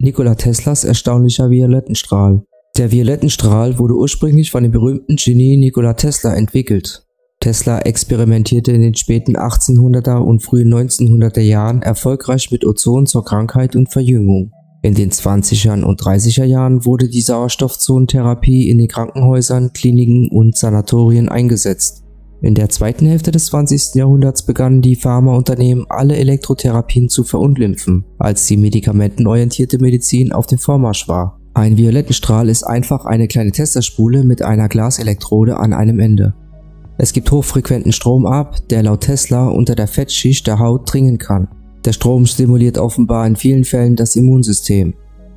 Nikola Teslas erstaunlicher Violettenstrahl. Der Violettenstrahl wurde ursprünglich von dem berühmten Genie Nikola Tesla entwickelt. Tesla experimentierte in den späten 1800er und frühen 1900er Jahren erfolgreich mit Ozon zur Krankheit und Verjüngung. In den 20er und 30er Jahren wurde die Sauerstoffzonentherapie in den Krankenhäusern, Kliniken und Sanatorien eingesetzt. In der zweiten Hälfte des 20. Jahrhunderts begannen die Pharmaunternehmen alle Elektrotherapien zu verunglimpfen, als die medikamentenorientierte Medizin auf dem Vormarsch war. Ein Violettenstrahl ist einfach eine kleine Tesla-Spule mit einer Glaselektrode an einem Ende. Es gibt hochfrequenten Strom ab, der laut Tesla unter der Fettschicht der Haut dringen kann. Der Strom stimuliert offenbar in vielen Fällen das Immunsystem.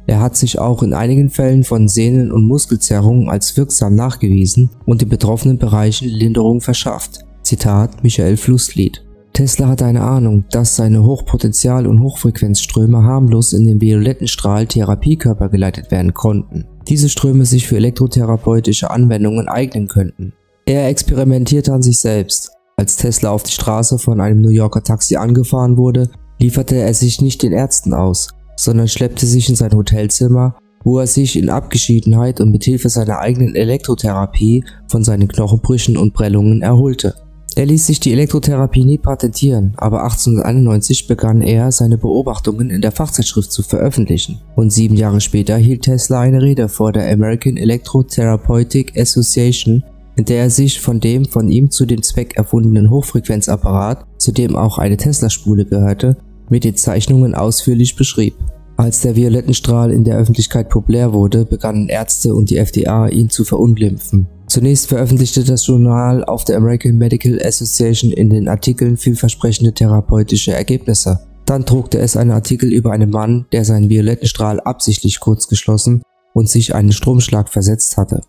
Er hat sich auch in einigen Fällen von Sehnen- und Muskelzerrungen als wirksam nachgewiesen und in betroffenen Bereichen Linderung verschafft. Zitat Michael Flusslied. Tesla hatte eine Ahnung, dass seine Hochpotential- und Hochfrequenzströme harmlos in den Violettenstrahl Therapiekörper geleitet werden konnten. Diese Ströme sich für elektrotherapeutische Anwendungen eignen könnten. Er experimentierte an sich selbst. Als Tesla auf die Straße von einem New Yorker Taxi angefahren wurde, lieferte er sich nicht den Ärzten aus, sondern schleppte sich in sein Hotelzimmer, wo er sich in Abgeschiedenheit und mit Hilfe seiner eigenen Elektrotherapie von seinen Knochenbrüchen und Prellungen erholte. Er ließ sich die Elektrotherapie nie patentieren, aber 1891 begann er, seine Beobachtungen in der Fachzeitschrift zu veröffentlichen. Und 7 Jahre später hielt Tesla eine Rede vor der American Electrotherapeutic Association, in der er sich von dem von ihm zu dem Zweck erfundenen Hochfrequenzapparat, zu dem auch eine Tesla-Spule gehörte, mit den Zeichnungen ausführlich beschrieb. Als der Violettenstrahl in der Öffentlichkeit populär wurde, begannen Ärzte und die FDA ihn zu verunglimpfen. Zunächst veröffentlichte das Journal of the American Medical Association in den Artikeln vielversprechende therapeutische Ergebnisse. Dann druckte es einen Artikel über einen Mann, der seinen Violettenstrahl absichtlich kurzgeschlossen und sich einen Stromschlag versetzt hatte.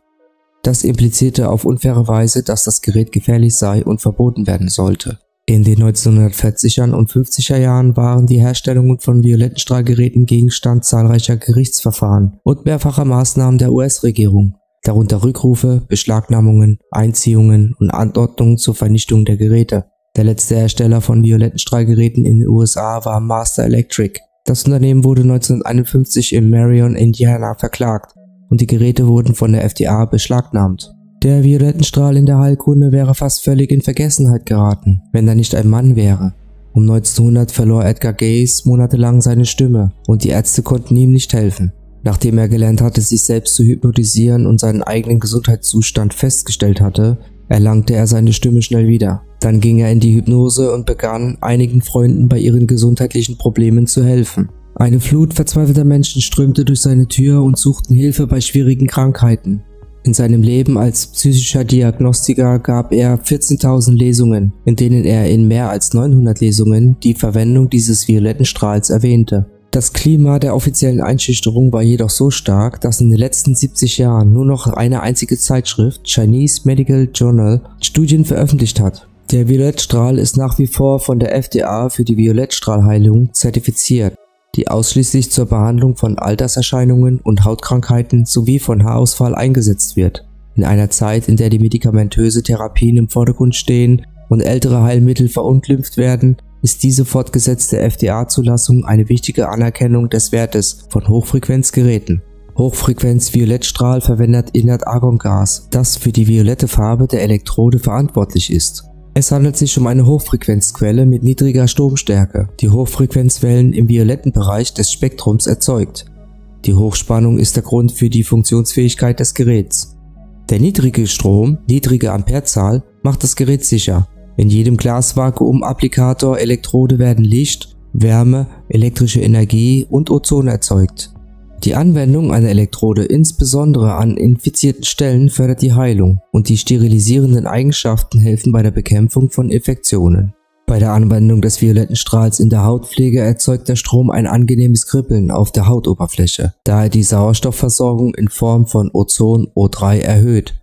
Das implizierte auf unfaire Weise, dass das Gerät gefährlich sei und verboten werden sollte. In den 1940er und 50er Jahren waren die Herstellungen von Violettenstrahlgeräten Gegenstand zahlreicher Gerichtsverfahren und mehrfacher Maßnahmen der US-Regierung, darunter Rückrufe, Beschlagnahmungen, Einziehungen und Anordnungen zur Vernichtung der Geräte. Der letzte Hersteller von Violettenstrahlgeräten in den USA war Master Electric. Das Unternehmen wurde 1951 in Marion, Indiana verklagt und die Geräte wurden von der FDA beschlagnahmt. Der Violettenstrahl in der Heilkunde wäre fast völlig in Vergessenheit geraten, wenn er nicht ein Mann wäre. Um 1900 verlor Edgar Cayce monatelang seine Stimme und die Ärzte konnten ihm nicht helfen. Nachdem er gelernt hatte, sich selbst zu hypnotisieren und seinen eigenen Gesundheitszustand festgestellt hatte, erlangte er seine Stimme schnell wieder. Dann ging er in die Hypnose und begann, einigen Freunden bei ihren gesundheitlichen Problemen zu helfen. Eine Flut verzweifelter Menschen strömte durch seine Tür und suchten Hilfe bei schwierigen Krankheiten. In seinem Leben als psychischer Diagnostiker gab er 14.000 Lesungen, in denen er in mehr als 900 Lesungen die Verwendung dieses Violettenstrahls erwähnte. Das Klima der offiziellen Einschüchterung war jedoch so stark, dass in den letzten 70 Jahren nur noch eine einzige Zeitschrift, Chinese Medical Journal, Studien veröffentlicht hat. Der Violettstrahl ist nach wie vor von der FDA für die Violettstrahlheilung zertifiziert, die ausschließlich zur Behandlung von Alterserscheinungen und Hautkrankheiten sowie von Haarausfall eingesetzt wird. In einer Zeit, in der die medikamentöse Therapien im Vordergrund stehen und ältere Heilmittel verunglimpft werden, ist diese fortgesetzte FDA-Zulassung eine wichtige Anerkennung des Wertes von Hochfrequenzgeräten. Hochfrequenz-Violettstrahl verwendet Inert-Argongas, das für die violette Farbe der Elektrode verantwortlich ist. Es handelt sich um eine Hochfrequenzquelle mit niedriger Stromstärke, die Hochfrequenzwellen im violetten Bereich des Spektrums erzeugt. Die Hochspannung ist der Grund für die Funktionsfähigkeit des Geräts. Der niedrige Strom, niedrige Amperezahl, macht das Gerät sicher. In jedem Glasvakuum-Applikator Elektrode werden Licht, Wärme, elektrische Energie und Ozon erzeugt. Die Anwendung einer Elektrode insbesondere an infizierten Stellen fördert die Heilung und die sterilisierenden Eigenschaften helfen bei der Bekämpfung von Infektionen. Bei der Anwendung des Violettenstrahls in der Hautpflege erzeugt der Strom ein angenehmes Kribbeln auf der Hautoberfläche, da er die Sauerstoffversorgung in Form von Ozon O3 erhöht.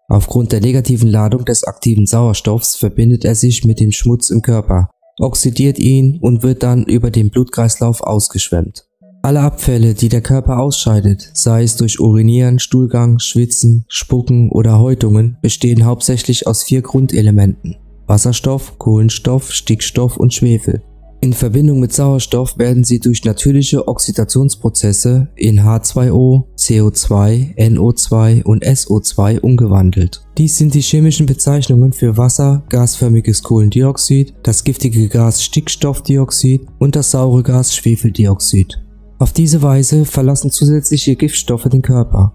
Aufgrund der negativen Ladung des aktiven Sauerstoffs verbindet er sich mit dem Schmutz im Körper, oxidiert ihn und wird dann über den Blutkreislauf ausgeschwemmt. Alle Abfälle, die der Körper ausscheidet, sei es durch Urinieren, Stuhlgang, Schwitzen, Spucken oder Häutungen, bestehen hauptsächlich aus 4 Grundelementen: Wasserstoff, Kohlenstoff, Stickstoff und Schwefel. In Verbindung mit Sauerstoff werden sie durch natürliche Oxidationsprozesse in H2O, CO2, NO2 und SO2 umgewandelt. Dies sind die chemischen Bezeichnungen für Wasser, gasförmiges Kohlendioxid, das giftige Gas Stickstoffdioxid und das saure Gas Schwefeldioxid. Auf diese Weise verlassen zusätzliche Giftstoffe den Körper.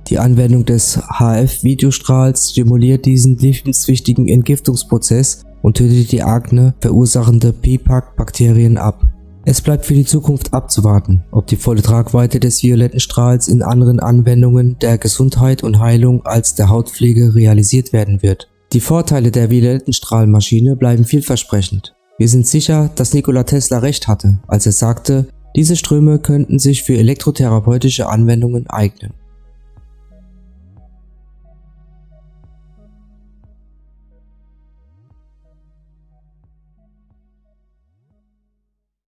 Die Anwendung des HF-Videostrahls stimuliert diesen lebenswichtigen Entgiftungsprozess und tötet die Akne verursachende PPAC-Bakterien ab. Es bleibt für die Zukunft abzuwarten, ob die volle Tragweite des violetten Strahls in anderen Anwendungen der Gesundheit und Heilung als der Hautpflege realisiert werden wird. Die Vorteile der violetten Strahlmaschine bleiben vielversprechend. Wir sind sicher, dass Nikola Tesla recht hatte, als er sagte, diese Ströme könnten sich für elektrotherapeutische Anwendungen eignen.